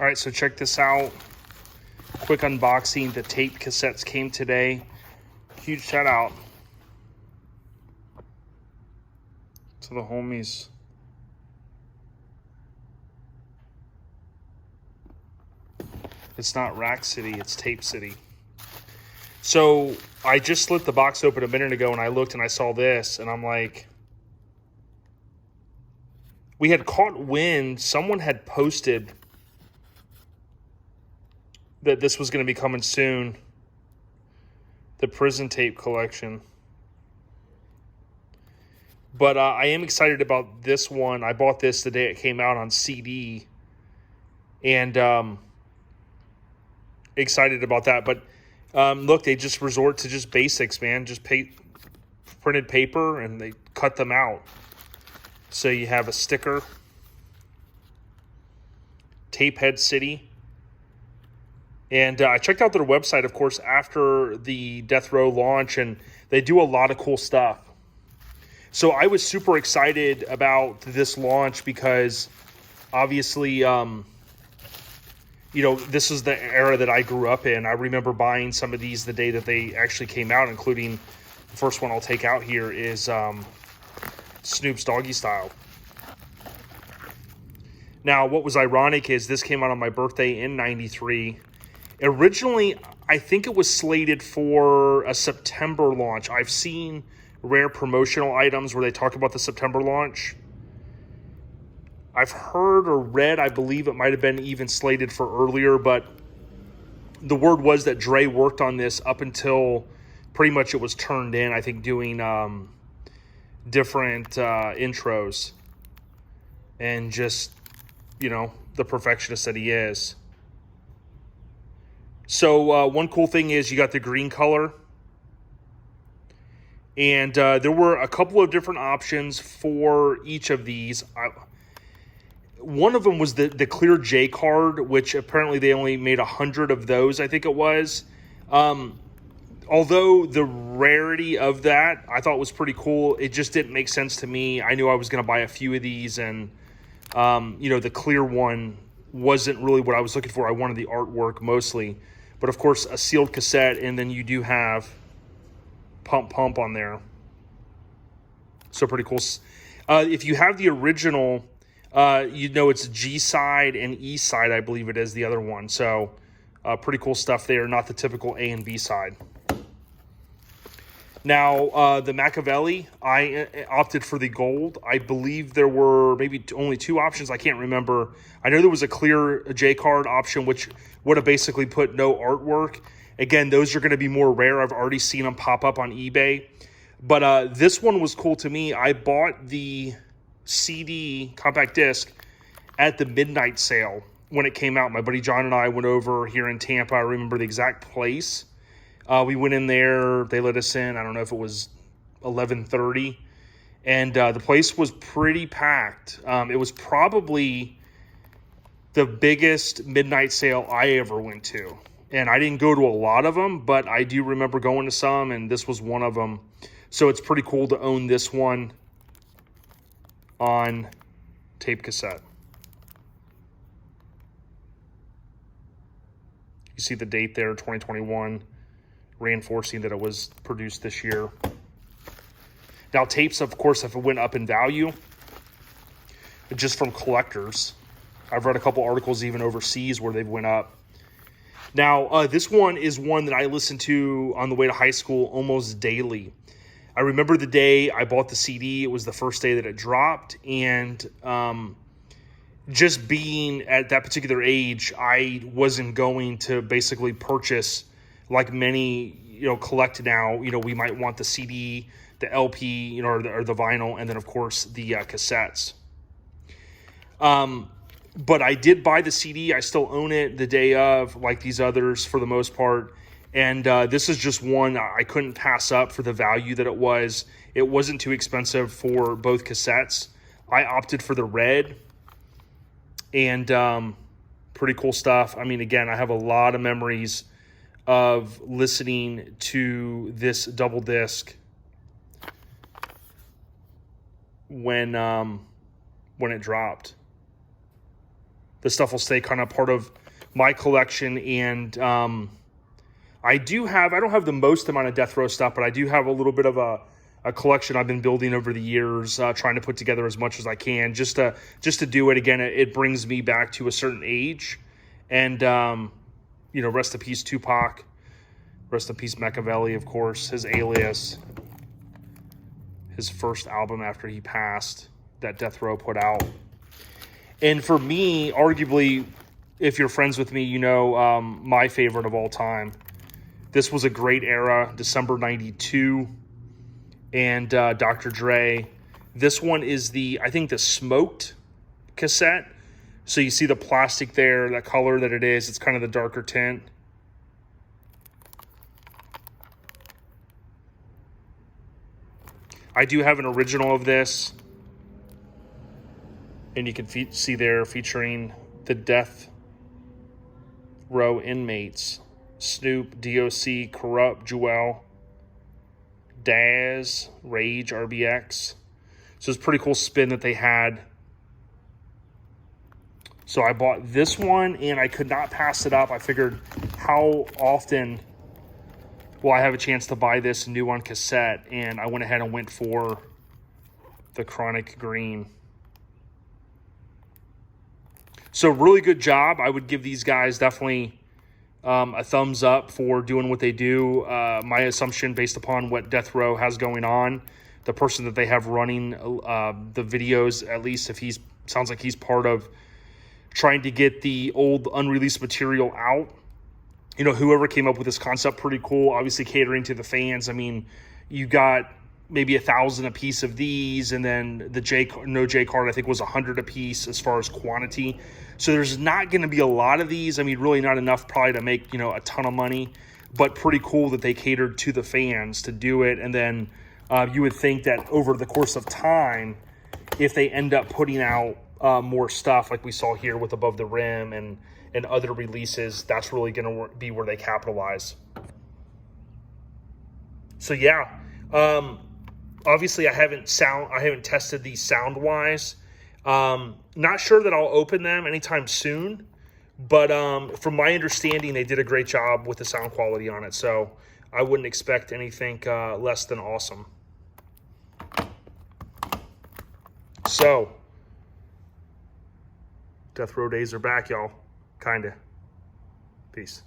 All right, so check this out. Quick unboxing. The tape cassettes came today. Huge shout out to the homies. It's not Rack City, it's Tape City. So I just slit the box open a minute ago and I looked and I saw this and I'm like, we had caught wind. Someone had posted that this was going to be coming soon. The prison tape collection. But I am excited about this one. I bought this the day it came out on CD. And excited about that. But look, they just resort to just basics, man. Just printed paper and they cut them out. So you have a sticker. Tapehead City. And I checked out their website, of course, after the Death Row launch, and they do a lot of cool stuff. So I was super excited about this launch because obviously, this is the era that I grew up in. I remember buying some of these the day that they actually came out, including the first one I'll take out here is Snoop's Doggy Style. Now, what was ironic is this came out on my birthday in '93. Originally, I think it was slated for a September launch. I've seen rare promotional items where they talk about the September launch. I've heard or read, I believe it might have been even slated for earlier, but the word was that Dre worked on this up until pretty much it was turned in, I think doing different intros and just, the perfectionist that he is. So one cool thing is you got the green color. And there were a couple of different options for each of these. One of them was the clear J card, which apparently they only made 100 of those, I think it was. Although the rarity of that I thought was pretty cool, it just didn't make sense to me. I knew I was going to buy a few of these, and the clear one wasn't really what I was looking for. I wanted the artwork mostly. But of course, a sealed cassette, and then you do have Pump Pump on there. So pretty cool. If you have the original, it's G side and E side, I believe it is the other one. So pretty cool stuff there, not the typical A and B side. Now, the Machiavelli, I opted for the gold. I believe there were maybe only two options. I can't remember. I know there was a clear J card option, which would have basically put no artwork. Again, those are going to be more rare. I've already seen them pop up on eBay. But this one was cool to me. I bought the CD compact disc at the midnight sale when it came out. My buddy John and I went over here in Tampa. I remember the exact place. We went in there. They let us in. I don't know if it was 11:30. And the place was pretty packed. It was probably the biggest midnight sale I ever went to. And I didn't go to a lot of them, but I do remember going to some, and this was one of them. So it's pretty cool to own this one on tape cassette. You see the date there, 2021, reinforcing that it was produced this year. Now, tapes, of course, if it went up in value, just from collectors. I've read a couple articles even overseas where they've went up. Now, this one is one that I listened to on the way to high school almost daily. I remember the day I bought the CD. It was the first day that it dropped. And just being at that particular age, I wasn't going to basically purchase like many, collect now. We might want the CD, the LP, or the vinyl, and then, of course, the cassettes. But I did buy the CD. I still own it the day of, like these others for the most part. And this is just one I couldn't pass up for the value that it was. It wasn't too expensive for both cassettes. I opted for the red. And pretty cool stuff. I mean, again, I have a lot of memories of listening to this double disc when it dropped. This stuff will stay kind of part of my collection. And I don't have the most amount of Death Row stuff, but I do have a little bit of a collection I've been building over the years, trying to put together as much as I can, just to do it. Again, it brings me back to a certain age. And, rest in peace, Tupac. Rest in peace, Machiavelli, of course. His Alias. His first album after he passed that Death Row put out. And for me, arguably, if you're friends with me, my favorite of all time. This was a great era, December 92. And Dr. Dre. This one is I think the smoked cassette. So you see the plastic there, that color that it is. It's kind of the darker tint. I do have an original of this. And you can see there featuring the Death Row inmates. Snoop, DOC, Corrupt, Jewel, Daz, Rage, RBX. So it's a pretty cool spin that they had. So I bought this one, and I could not pass it up. I figured, how often will I have a chance to buy this new on cassette? And I went ahead and went for the Chronic Green. So really good job. I would give these guys definitely a thumbs up for doing what they do. My assumption, based upon what Death Row has going on, the person that they have running the videos, at least if sounds like he's part of trying to get the old unreleased material out. Whoever came up with this concept, pretty cool. Obviously catering to the fans. I mean, you got maybe 1,000 a piece of these, and then the No J card I think was 100 a piece as far as quantity. So there's not going to be a lot of these. I mean, really not enough probably to make a ton of money, but pretty cool that they catered to the fans to do it. And then you would think that over the course of time, if they end up putting out more stuff like we saw here with Above the Rim and other releases, that's really going to be where they capitalize. So yeah, obviously I haven't tested these sound wise. Not sure that I'll open them anytime soon, but from my understanding, they did a great job with the sound quality on it. So I wouldn't expect anything less than awesome. So Death Row days are back, y'all. Kinda. Peace.